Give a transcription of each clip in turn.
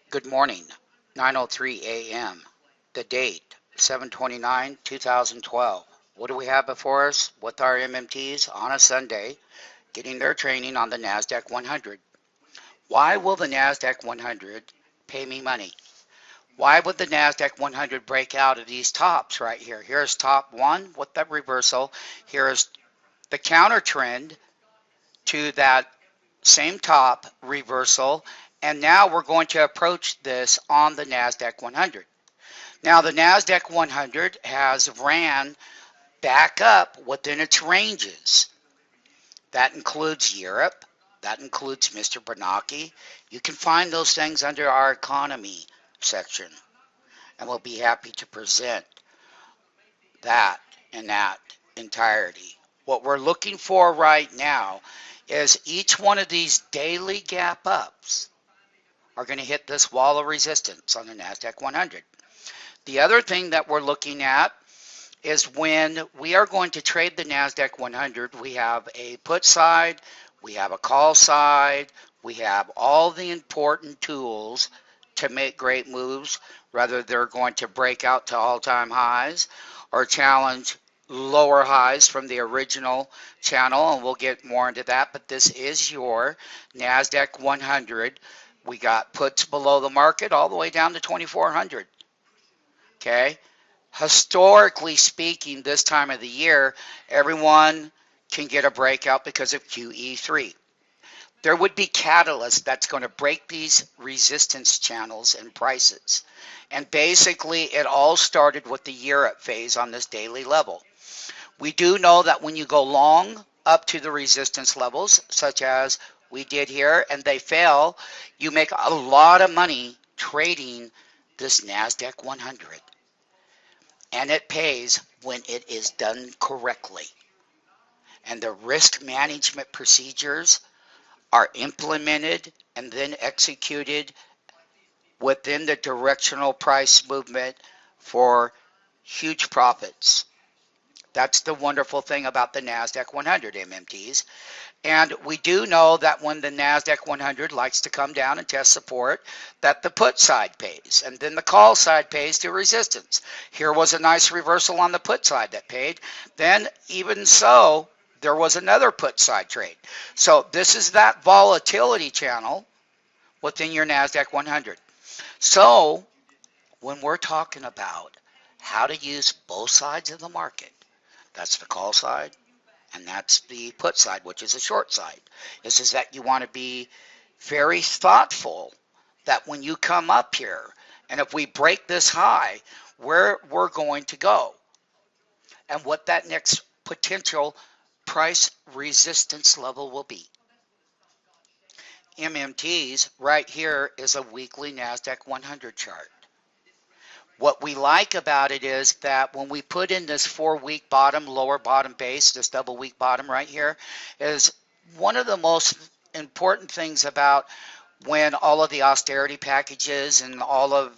Good morning, 9:03 a.m. The date, 7/29/2012. What do we have before us with our MMTs on a Sunday getting their training on the NASDAQ 100? Why will the NASDAQ 100 pay me money? Why would the NASDAQ 100 break out of these tops right here? Here's top one with that reversal. Here is the counter trend to that same top reversal, and now we're going to approach this on the NASDAQ 100. Now the NASDAQ 100 has ran back up within its ranges. That includes Europe. That includes Mr. Bernanke. You can find those things under our economy section, and we'll be happy to present that in that entirety. What we're looking for right now is each one of these daily gap ups are going to hit this wall of resistance on the NASDAQ 100. The other thing that we're looking at is when we are going to trade the NASDAQ 100, we have a put side, we have a call side, we have all the important tools to make great moves, whether they're going to break out to all-time highs or challenge lower highs from the original channel, and we'll get more into that, but this is your NASDAQ 100. We got puts below the market all the way down to 2,400. Okay? Historically speaking, this time of the year, everyone can get a breakout because of QE3. There would be catalysts that's going to break these resistance channels and prices. And basically, it all started with the Europe phase on this daily level. We do know that when you go long up to the resistance levels, such as we did here, and they fail, you make a lot of money trading this NASDAQ 100. And it pays when it is done correctly. And the risk management procedures are implemented and then executed within the directional price movement for huge profits. That's the wonderful thing about the NASDAQ 100 MMTs. And we do know that when the NASDAQ 100 likes to come down and test support, that the put side pays, and then the call side pays to resistance. Here was a nice reversal on the put side that paid. Then, even so, there was another put side trade. So this is that volatility channel within your NASDAQ 100. So when we're talking about how to use both sides of the market, that's the call side, and that's the put side, which is a short side. This is that you want to be very thoughtful that when you come up here, and if we break this high, where we're going to go, and what that next potential price resistance level will be. MMTs right here is a weekly NASDAQ 100 chart. What we like about it is that when we put in this 4-week bottom, lower bottom base, this double week bottom right here, is one of the most important things about when all of the austerity packages and all of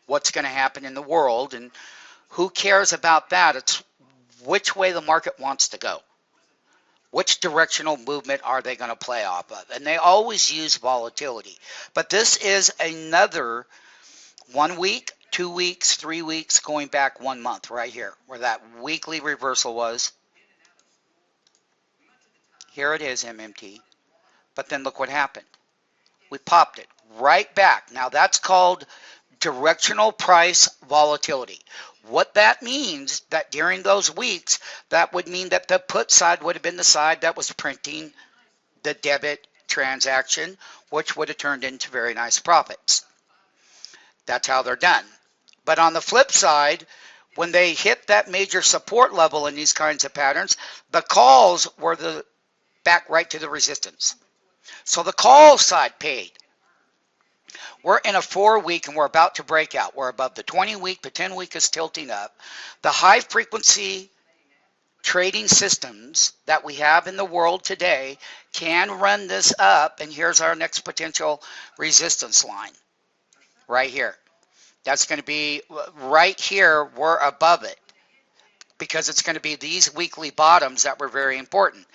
what's going to happen in the world, and who cares about that? It's which way the market wants to go. Which directional movement are they going to play off of? And they always use volatility. But this is another 1 week, 2 weeks, 3 weeks, going back 1 month right here, where that weekly reversal was. Here it is, MMT. But then look what happened. We popped it right back. Now that's called directional price volatility. What that means, that during those weeks, that would mean that the put side would have been the side that was printing the debit transaction, which would have turned into very nice profits. That's how they're done. But on the flip side, when they hit that major support level in these kinds of patterns, the calls were the back right to the resistance. So the call side paid. We're in a 4-week and we're about to break out. We're above the 20-week. The 10-week is tilting up. The high frequency trading systems that we have in the world today can run this up, and here's our next potential resistance line right here. That's going to be right here. We're above it because it's going to be these weekly bottoms that were very important,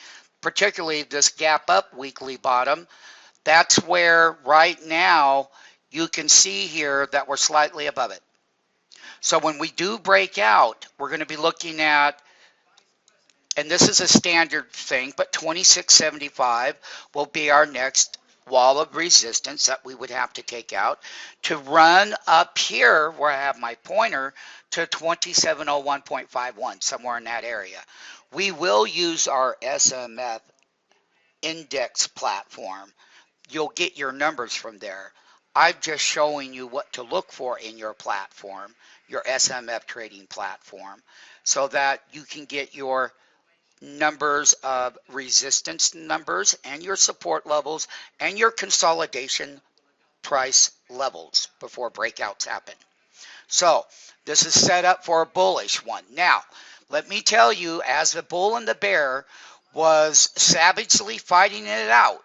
particularly this gap up weekly bottom. That's where right now you can see here that we're slightly above it. So when we do break out, we're going to be looking at, and this is a standard thing, but 2675 will be our next wall of resistance that we would have to take out to run up here where I have my pointer to 2701.51, somewhere in that area. We will use our SMF index platform. You'll get your numbers from there. I'm just showing you what to look for in your platform, your SMF trading platform, so that you can get your numbers of resistance numbers and your support levels and your consolidation price levels before breakouts happen. So this is set up for a bullish one. Now, let me tell you, as the bull and the bear was savagely fighting it out,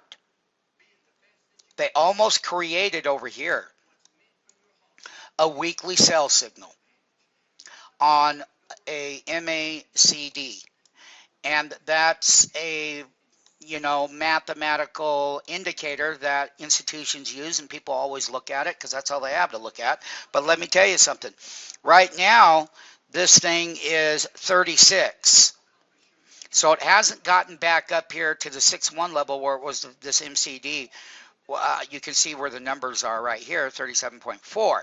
they almost created over here a weekly sell signal on a MACD. And that's a, mathematical indicator that institutions use, and people always look at it because that's all they have to look at. But let me tell you something. Right now, this thing is 36. So it hasn't gotten back up here to the 6-1 level where it was this MCD. You can see where the numbers are right here, 37.4.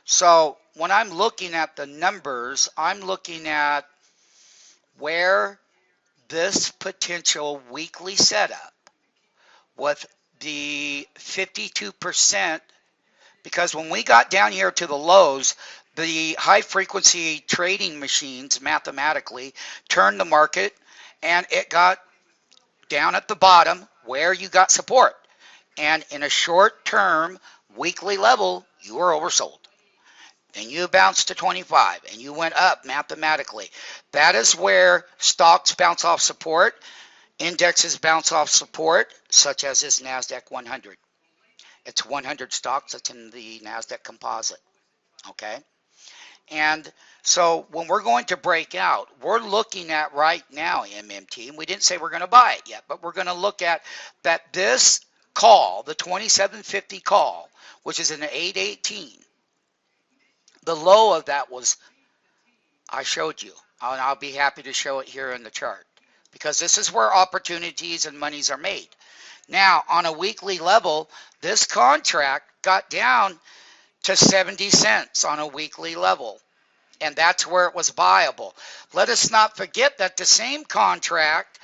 So when I'm looking at the numbers, I'm looking at where this potential weekly setup with the 52%, because when we got down here to the lows, the high frequency trading machines mathematically turned the market and it got down at the bottom where you got support. And in a short term weekly level, you were oversold. And you bounced to 25 and you went up mathematically. That is where stocks bounce off support, indexes bounce off support, such as this NASDAQ-100. It's 100 stocks that's in the NASDAQ composite. Okay? And so when we're going to break out, we're looking at right now MMT, and we didn't say we're going to buy it yet, but we're going to look at that this call, the 2750 call, which is an 818, the low of that was, I showed you, and I'll be happy to show it here in the chart, because this is where opportunities and monies are made. Now, on a weekly level, this contract got down to 70 cents on a weekly level, and that's where it was buyable. Let us not forget that the same contract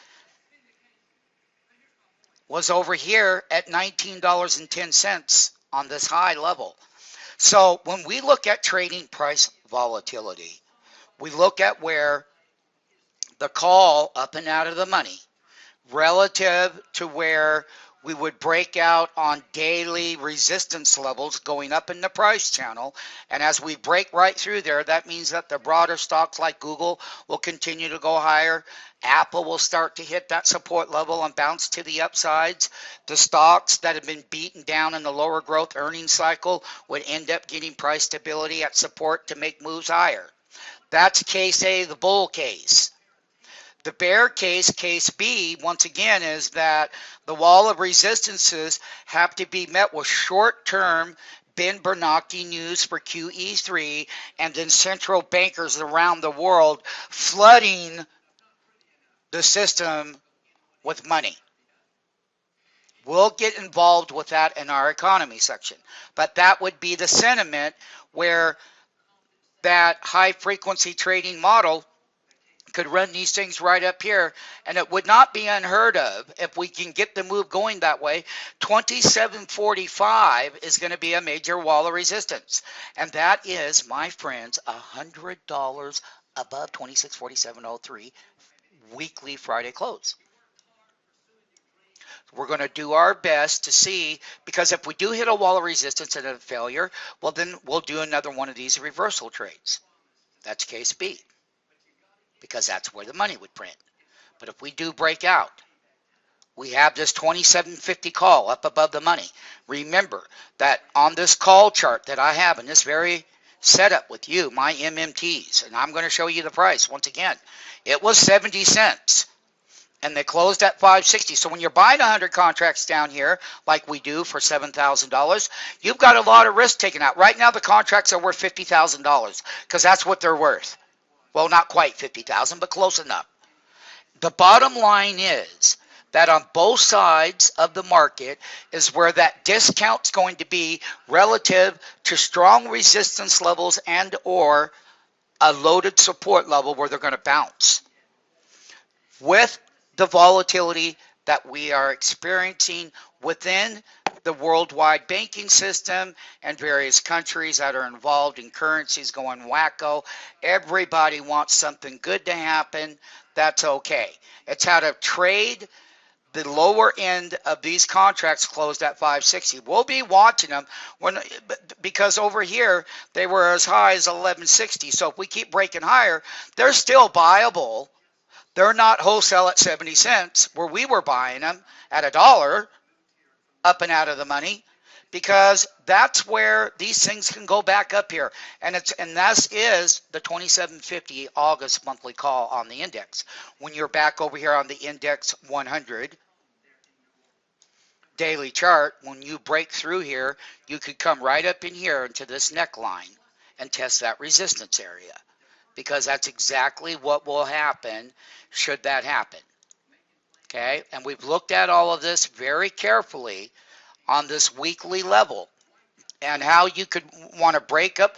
was over here at $19.10 on this high level. So when we look at trading price volatility, we look at where the call up and out of the money relative to where we would break out on daily resistance levels going up in the price channel. And as we break right through there, that means that the broader stocks like Google will continue to go higher. Apple will start to hit that support level and bounce to the upsides. The stocks that have been beaten down in the lower growth earnings cycle would end up getting price stability at support to make moves higher. That's case A, the bull case. The bear case, case B, once again, is that the wall of resistances have to be met with short-term Ben Bernanke news for QE3 and then central bankers around the world flooding the system with money. We'll get involved with that in our economy section. But that would be the sentiment where that high-frequency trading model could run these things right up here, and it would not be unheard of if we can get the move going that way. 2745 is going to be a major wall of resistance, and that is, my friends, $100 above 2647.03 weekly Friday close. We're going to do our best to see, because if we do hit a wall of resistance and a failure, well, then we'll do another one of these reversal trades. That's case B, because that's where the money would print. But if we do break out, we have this 2750 call up above the money. Remember that on this call chart that I have in this very setup with you, my MMTs, and I'm going to show you the price once again. It was 70 cents. and they closed at 560. So when you're buying 100 contracts down here, like we do for $7,000, you've got a lot of risk taken out. Right now, the contracts are worth $50,000 because that's what they're worth. Well, not quite 50,000, but close enough. The bottom line is that on both sides of the market is where that discount's going to be relative to strong resistance levels and or a loaded support level where they're going to bounce. With the volatility that we are experiencing within the worldwide banking system and various countries that are involved in currencies going wacko, everybody wants something good to happen. That's okay. It's how to trade the lower end of these contracts closed at 560. We'll be watching them because over here they were as high as 1160. So if we keep breaking higher, they're still buyable. They're not wholesale at 70 cents where we were buying them at $1 up and out of the money, because that's where these things can go back up here. And that is the 2750 August monthly call on the index. When you're back over here on the index 100 daily chart, when you break through here, you could come right up in here into this neckline and test that resistance area, because that's exactly what will happen should that happen. Okay, and we've looked at all of this very carefully on this weekly level and how you could want to break up.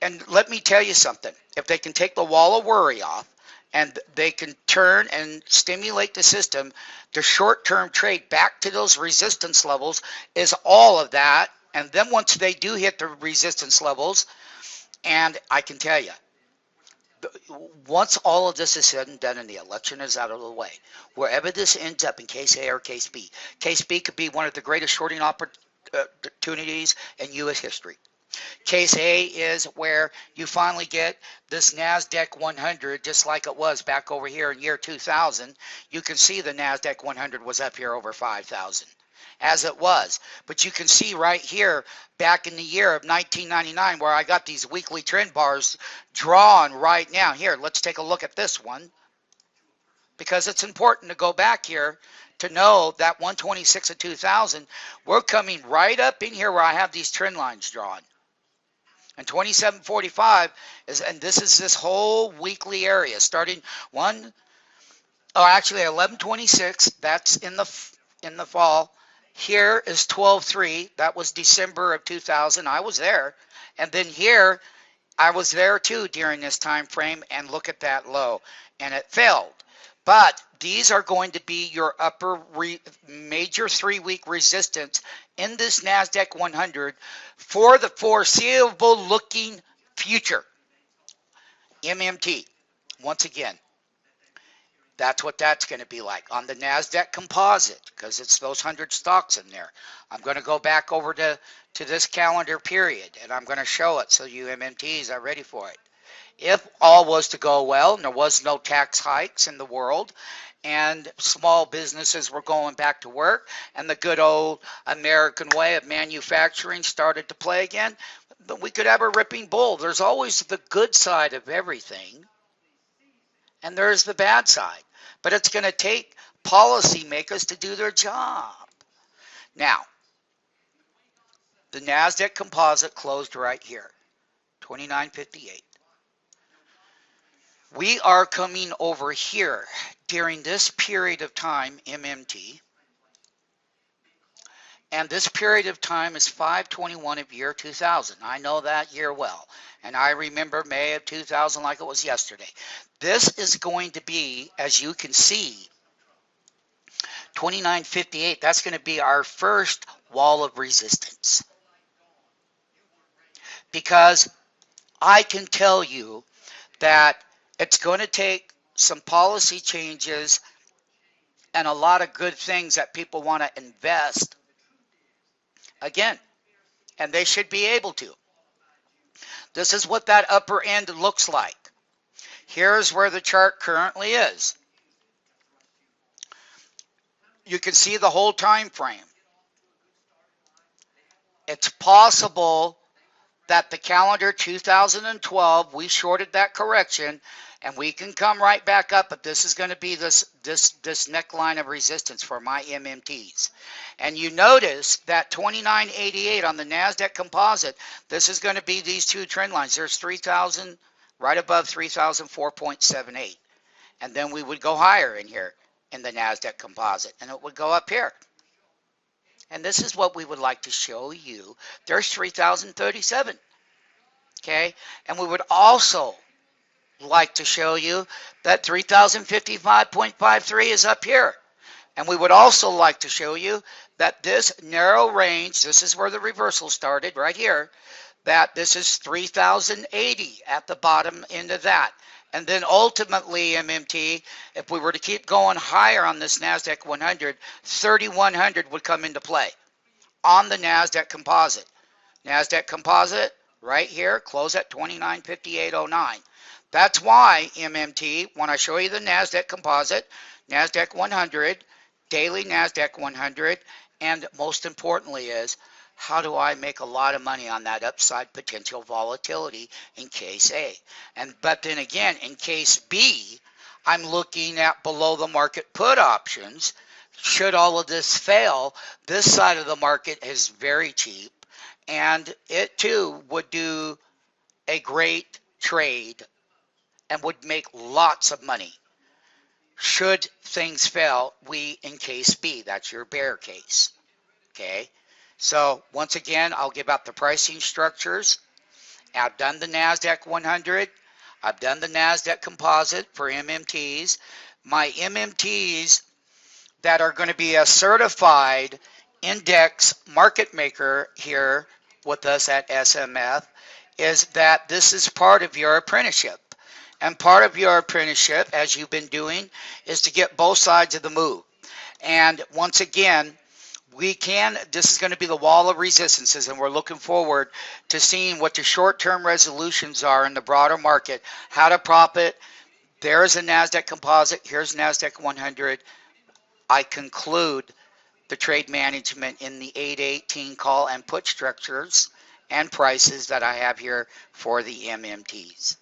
And let me tell you something. If they can take the wall of worry off and they can turn and stimulate the system, the short-term trade back to those resistance levels is all of that. And then once they do hit the resistance levels, and I can tell you, once all of this is said and done and the election is out of the way, wherever this ends up in case A or case B could be one of the greatest shorting opportunities in U.S. history. Case A is where you finally get this NASDAQ 100 just like it was back over here in year 2000. You can see the NASDAQ 100 was up here over 5,000 as it was. But you can see right here back in the year of 1999 where I got these weekly trend bars drawn right now. Here, let's take a look at this one, because it's important to go back here to know that 126 of 2000, we're coming right up in here where I have these trend lines drawn. And 2745 is, and this is this whole weekly area starting 1126, that's in the fall. Here is 12.3. That was December of 2000. I was there. And then here, I was there too during this time frame. And look at that low. And it failed. But these are going to be your upper major 3-week resistance in this NASDAQ 100 for the foreseeable looking future. MMT, once again. That's what that's going to be like on the NASDAQ composite, because it's those 100 stocks in there. I'm going to go back over to this calendar period, and I'm going to show it so you MMTs are ready for it. If all was to go well and there was no tax hikes in the world and small businesses were going back to work and the good old American way of manufacturing started to play again, we could have a ripping bull. There's always the good side of everything, and there's the bad side. But it's going to take policymakers to do their job. Now, the NASDAQ composite closed right here, 29.58. We are coming over here during this period of time, MMT, and this period of time is 5/21 of year 2000. I know that year well, and I remember May of 2000 like it was yesterday. This is going to be, as you can see, 29.58. That's going to be our first wall of resistance, because I can tell you that it's going to take some policy changes and a lot of good things that people want to invest again, and they should be able to. This is what that upper end looks like. Here's where the chart currently is. You can see the whole time frame. It's possible that the calendar 2012, we shorted that correction, and we can come right back up, but this is going to be this neckline of resistance for my MMTs. And you notice that 2988 on the NASDAQ composite, this is going to be these two trend lines. There's 3,000, right above 3,004.78. And then we would go higher in here in the NASDAQ composite, and it would go up here. And this is what we would like to show you. There's 3,037. Okay, and we would also like to show you that 3055.53 is up here. And we would also like to show you that this narrow range, this is where the reversal started, right here, that this is 3080 at the bottom end of that. And then ultimately, MMT, if we were to keep going higher on this NASDAQ 100, 3100 would come into play on the NASDAQ composite. NASDAQ composite, right here, close at 2958.09. That's why, MMT, when I show you the NASDAQ composite, NASDAQ 100, daily NASDAQ 100, and most importantly is, how do I make a lot of money on that upside potential volatility in case A? But then again, in case B, I'm looking at below the market put options. Should all of this fail, this side of the market is very cheap, and it too would do a great trade and would make lots of money. Should things fail, we in case B, that's your bear case. Okay, so once again, I'll give out the pricing structures. I've done the NASDAQ 100. I've done the NASDAQ composite for MMTs. My MMTs that are going to be a certified index market maker here with us at SMF is that this is part of your apprenticeship. And part of your apprenticeship, as you've been doing, is to get both sides of the move. And once again, this is going to be the wall of resistances, and we're looking forward to seeing what the short-term resolutions are in the broader market, how to profit. There's a NASDAQ composite. Here's NASDAQ 100. I conclude the trade management in the 818 call and put structures and prices that I have here for the MMTs.